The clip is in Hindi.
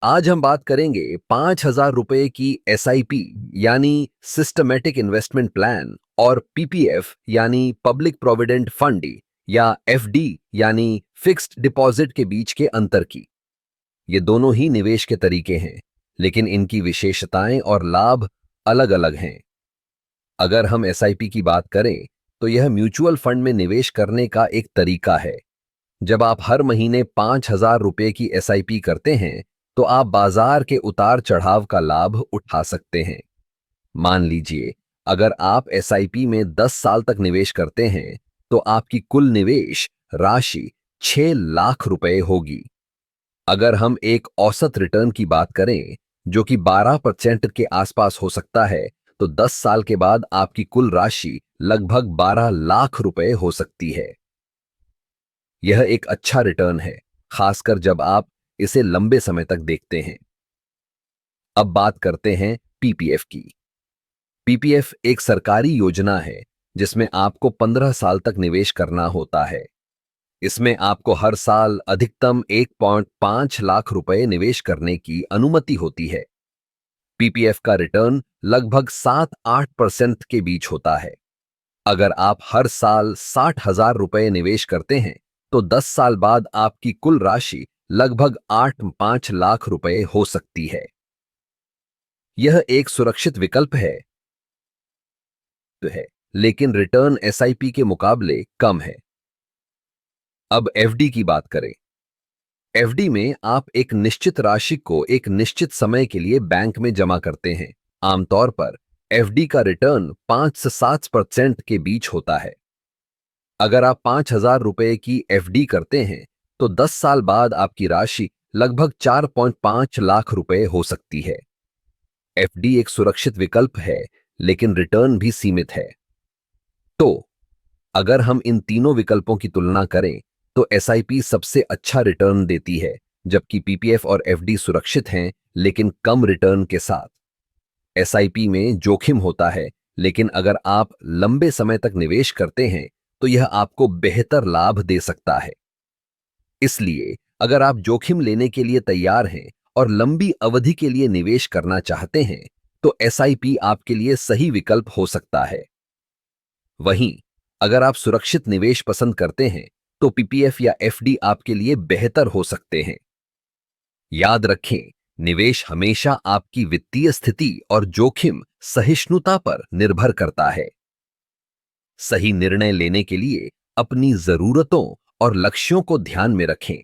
आज हम बात करेंगे 5,000 रुपए की एसआईपी यानी सिस्टमेटिक इन्वेस्टमेंट प्लान और पीपीएफ यानी पब्लिक प्रोविडेंट फंड या एफडी यानी फिक्स्ड डिपॉजिट के बीच के अंतर की। ये दोनों ही निवेश के तरीके हैं, लेकिन इनकी विशेषताएं और लाभ अलग अलग हैं। अगर हम एसआईपी की बात करें तो यह म्यूचुअल फंड में निवेश करने का एक तरीका है। जब आप हर महीने 5,000 रुपए की एसआईपी करते हैं तो आप बाजार के उतार चढ़ाव का लाभ उठा सकते हैं। मान लीजिए, अगर आप एसआईपी में 10 साल तक निवेश करते हैं तो आपकी कुल निवेश राशि 6 लाख रुपए होगी। अगर हम एक औसत रिटर्न की बात करें जो कि 12% के आसपास हो सकता है, तो 10 साल के बाद आपकी कुल राशि लगभग 12 लाख रुपए हो सकती है। यह एक अच्छा रिटर्न है, खासकर जब आप इसे लंबे समय तक देखते हैं। अब बात करते हैं पीपीएफ की। पीपीएफ एक सरकारी योजना है जिसमें आपको 15 साल तक निवेश करना होता है। इसमें आपको हर साल अधिकतम 1.5 लाख रुपए निवेश करने की अनुमति होती है। पीपीएफ का रिटर्न लगभग 7-8% के बीच होता है। अगर आप हर साल 60,000 रुपए निवेश करते हैं तो 10 साल बाद आपकी कुल राशि लगभग 8-5 लाख रुपए हो सकती है। यह एक सुरक्षित विकल्प है, लेकिन रिटर्न एसआईपी के मुकाबले कम है। अब एफडी की बात करें। एफडी में आप एक निश्चित राशि को एक निश्चित समय के लिए बैंक में जमा करते हैं। आमतौर पर एफडी का रिटर्न 5 से 7% के बीच होता है। अगर आप 5,000 रुपए की एफडी करते हैं तो 10 साल बाद आपकी राशि लगभग 4.5 लाख रुपए हो सकती है। एफडी एक सुरक्षित विकल्प है, लेकिन रिटर्न भी सीमित है। तो अगर हम इन तीनों विकल्पों की तुलना करें तो एसआईपी सबसे अच्छा रिटर्न देती है, जबकि पीपीएफ और एफडी सुरक्षित हैं लेकिन कम रिटर्न के साथ। एसआईपी में जोखिम होता है, लेकिन अगर आप लंबे समय तक निवेश करते हैं तो यह आपको बेहतर लाभ दे सकता है। इसलिए अगर आप जोखिम लेने के लिए तैयार हैं और लंबी अवधि के लिए निवेश करना चाहते हैं तो एसआईपी आपके लिए सही विकल्प हो सकता है। वहीं अगर आप सुरक्षित निवेश पसंद करते हैं तो पीपीएफ या एफडी आपके लिए बेहतर हो सकते हैं। याद रखें, निवेश हमेशा आपकी वित्तीय स्थिति और जोखिम सहिष्णुता पर निर्भर करता है। सही निर्णय लेने के लिए अपनी जरूरतों और लक्ष्यों को ध्यान में रखें।